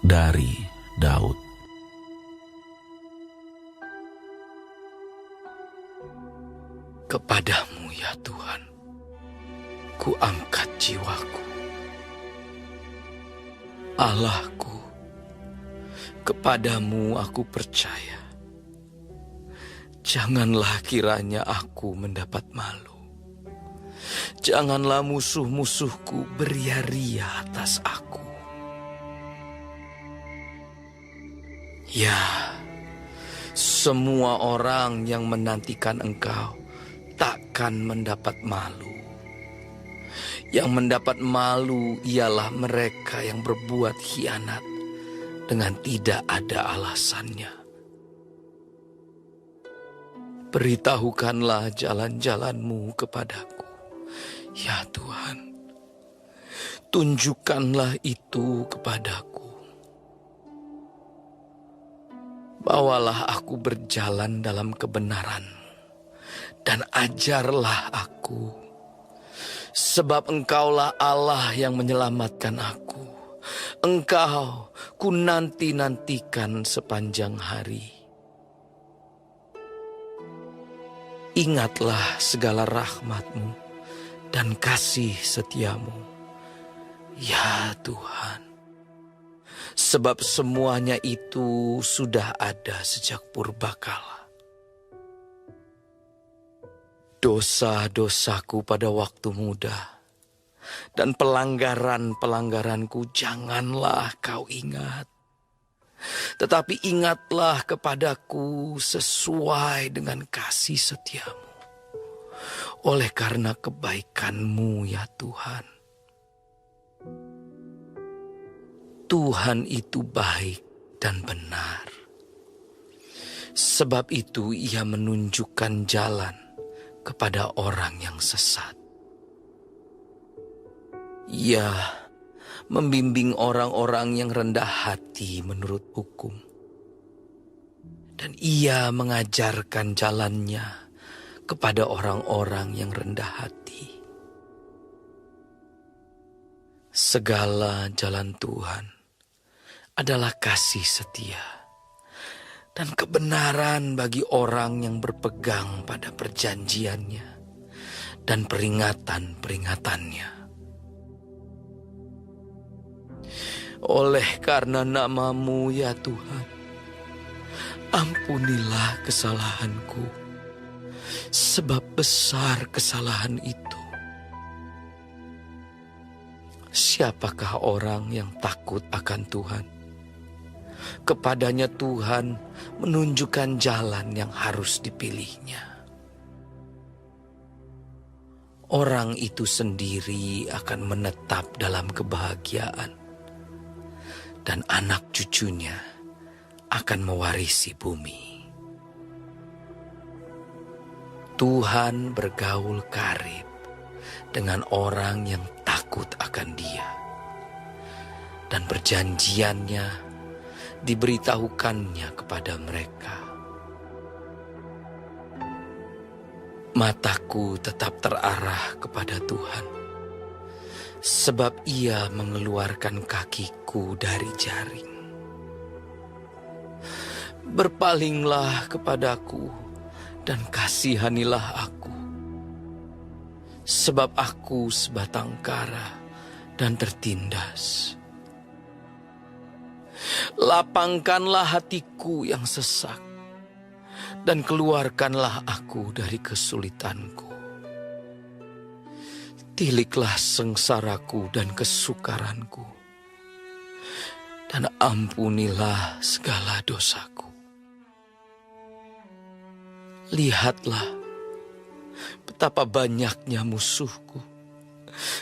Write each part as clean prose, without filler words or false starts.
dari Daud. Kepadamu ya Tuhan, ku angkat jiwaku. Allahku, kepadamu aku percaya. Janganlah kiranya aku mendapat malu. Janganlah musuh-musuhku beria-ria atas aku. Ya, semua orang yang menantikan Engkau takkan mendapat malu. Yang mendapat malu ialah mereka yang berbuat khianat dengan tidak ada alasannya. Beritahukanlah jalan-jalan-Mu kepadaku, ya Tuhan. Tunjukkanlah itu kepadaku. Bawalah aku berjalan dalam kebenaran-Mu dan ajarlah aku. Sebab Engkaulah Allah yang menyelamatkan aku. Engkau ku nanti-nantikan sepanjang hari. Ingatlah segala rahmat-Mu dan kasih setia-Mu, ya Tuhan. Sebab semuanya itu sudah ada sejak purbakala. Dosa-dosaku pada waktu muda dan pelanggaran-pelanggaranku janganlah Kau ingat. Tetapi ingatlah kepadaku sesuai dengan kasih setia-Mu. Oleh karena kebaikan-Mu ya Tuhan. Tuhan itu baik dan benar. Sebab itu Ia menunjukkan jalan kepada orang yang sesat. Ia membimbing orang-orang yang rendah hati menurut hukum. Dan Ia mengajarkan jalannya kepada orang-orang yang rendah hati. Segala jalan Tuhan adalah kasih setia dan kebenaran bagi orang yang berpegang pada perjanjiannya dan peringatan-peringatannya. Oleh karena nama-Mu ya Tuhan, ampunilah kesalahanku, sebab besar kesalahan itu. Siapakah orang yang takut akan Tuhan? Kepadanya Tuhan menunjukkan jalan yang harus dipilihnya. Orang itu sendiri akan menetap dalam kebahagiaan, dan anak cucunya akan mewarisi bumi. Tuhan bergaul karib dengan orang yang takut akan Dia, dan perjanjiannya diberitahukannya kepada mereka. Mataku tetap terarah kepada Tuhan, sebab Ia mengeluarkan kakiku dari jaring. Berpalinglah kepadaku dan kasihanilah aku, sebab aku sebatang kara dan tertindas. Lapangkanlah hatiku yang sesak, dan keluarkanlah aku dari kesulitanku. Tiliklah sengsaraku dan kesukaranku, dan ampunilah segala dosaku. Lihatlah betapa banyaknya musuhku,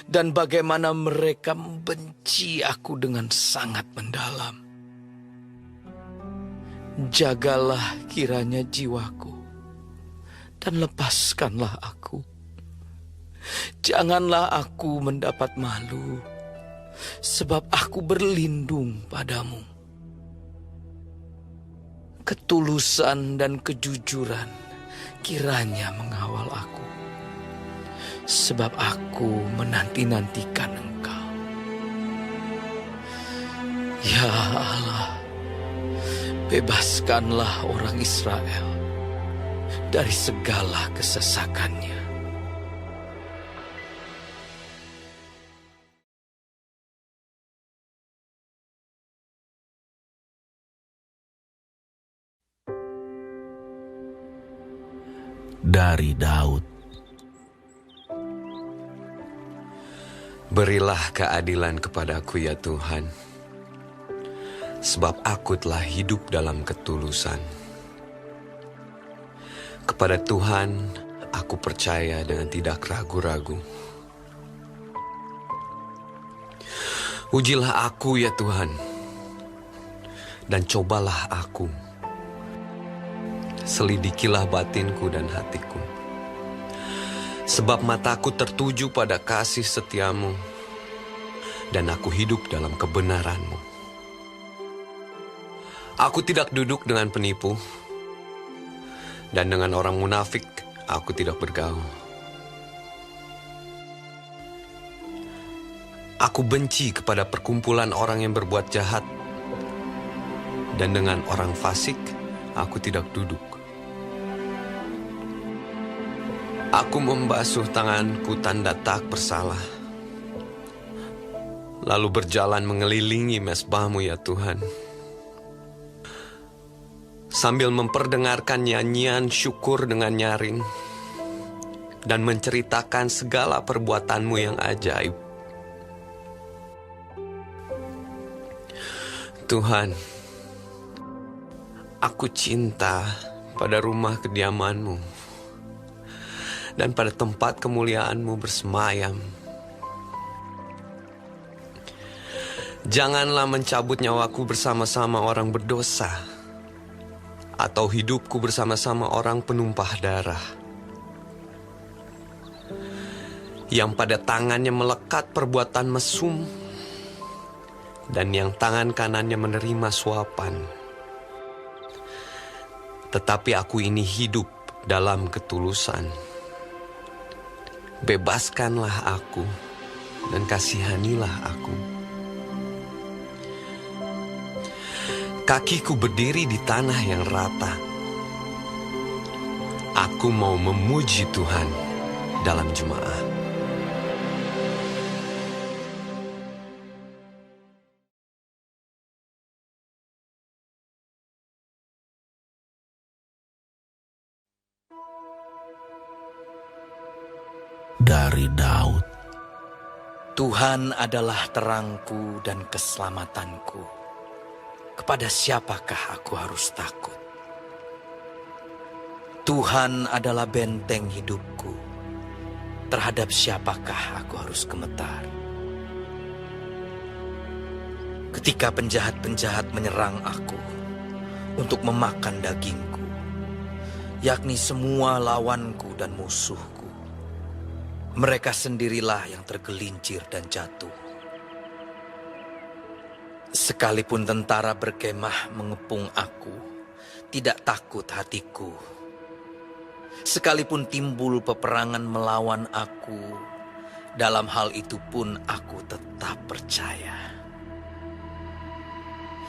dan bagaimana mereka membenci aku dengan sangat mendalam. Jagalah kiranya jiwaku, dan lepaskanlah aku. Janganlah aku mendapat malu, sebab aku berlindung padamu. Ketulusan dan kejujuran kiranya mengawal aku, sebab aku menanti-nantikan Engkau. Ya Allah, bebaskanlah orang Israel dari segala kesesakannya. Dari Daud. Berilah keadilan kepadaku ya Tuhan, sebab aku telah hidup dalam ketulusan. Kepada Tuhan aku percaya dengan tidak ragu-ragu. Ujilah aku ya Tuhan, dan cobalah aku. Selidikilah batinku dan hatiku. Sebab mataku tertuju pada kasih setiamu, dan aku hidup dalam kebenaranmu. Aku tidak duduk dengan penipu, dan dengan orang munafik aku tidak bergaul. Aku benci kepada perkumpulan orang yang berbuat jahat, dan dengan orang fasik aku tidak duduk. Aku membasuh tanganku tanda tak bersalah, lalu berjalan mengelilingi mezbahmu ya Tuhan, sambil memperdengarkan nyanyian syukur dengan nyaring, dan menceritakan segala perbuatanmu yang ajaib. Tuhan, aku cinta pada rumah kediamanmu, dan pada tempat kemuliaan-Mu bersemayam. Janganlah mencabut nyawaku bersama-sama orang berdosa, atau hidupku bersama-sama orang penumpah darah, yang pada tangannya melekat perbuatan mesum, dan yang tangan kanannya menerima suapan. Tetapi aku ini hidup dalam ketulusan. Bebaskanlah aku dan kasihanilah aku. Kakiku berdiri di tanah yang rata. Aku mau memuji Tuhan dalam jemaah. Dari Daud. Tuhan adalah terangku dan keselamatanku. Kepada siapakah aku harus takut? Tuhan adalah benteng hidupku. Terhadap siapakah aku harus gemetar? Ketika penjahat-penjahat menyerang aku untuk memakan dagingku, yakni semua lawanku dan musuhku, mereka sendirilah yang tergelincir dan jatuh. Sekalipun tentara berkemah mengepung aku, tidak takut hatiku. Sekalipun timbul peperangan melawan aku, dalam hal itu pun aku tetap percaya.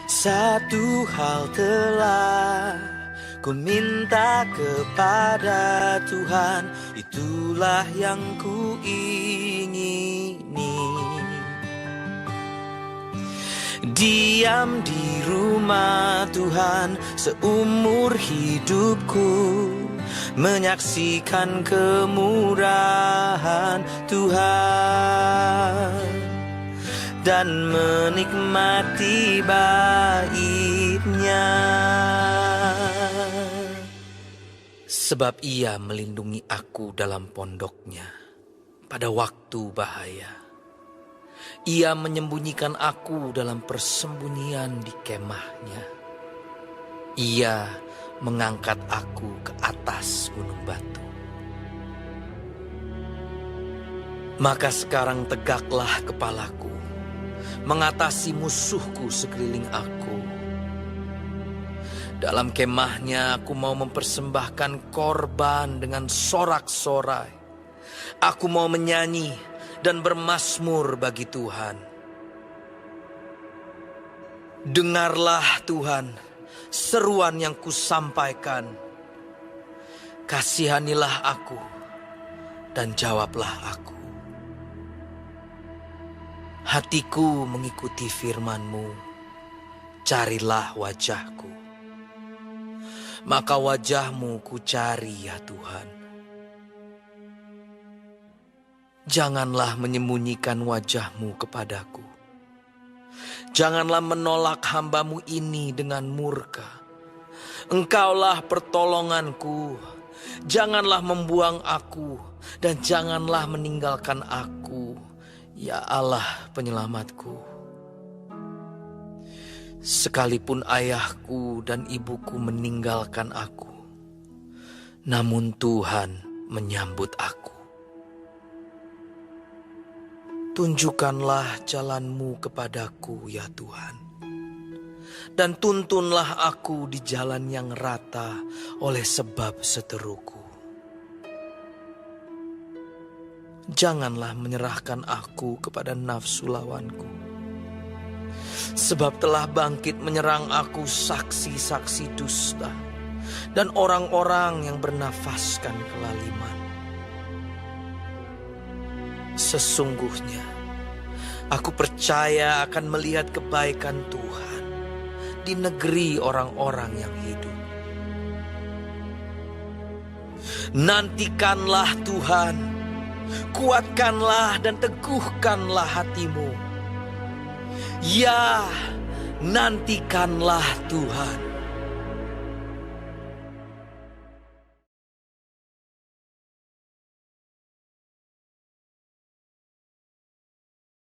Satu hal telah ku minta kepada Tuhan, itulah yang ku ingini. Diam di rumah Tuhan seumur hidupku, menyaksikan kemurahan Tuhan dan menikmati baitnya. Sebab Ia melindungi aku dalam pondoknya pada waktu bahaya. Ia menyembunyikan aku dalam persembunyian di kemahnya. Ia mengangkat aku ke atas gunung batu. Maka sekarang tegaklah kepalaku, mengatasi musuhku sekeliling aku. Dalam kemahnya aku mau mempersembahkan korban dengan sorak-sorai. Aku mau menyanyi dan bermazmur bagi Tuhan. Dengarlah Tuhan seruan yang kusampaikan. Kasihanilah aku dan jawablah aku. Hatiku mengikuti firman-Mu. Carilah wajah-Ku. Maka wajah-Mu ku cari ya Tuhan. Janganlah menyembunyikan wajah-Mu kepadaku. Janganlah menolak hamba-Mu ini dengan murka. Engkaulah pertolonganku. Janganlah membuang aku dan janganlah meninggalkan aku, ya Allah penyelamatku. Sekalipun ayahku dan ibuku meninggalkan aku, namun Tuhan menyambut aku. Tunjukkanlah jalan-Mu kepadaku ya Tuhan. Dan tuntunlah aku di jalan yang rata oleh sebab seteruku. Janganlah menyerahkan aku kepada nafsu lawanku. Sebab telah bangkit menyerang aku saksi-saksi dusta dan orang-orang yang bernafaskan kelaliman. Sesungguhnya aku percaya akan melihat kebaikan Tuhan di negeri orang-orang yang hidup. Nantikanlah Tuhan, kuatkanlah dan teguhkanlah hatimu. Ya, nantikanlah Tuhan.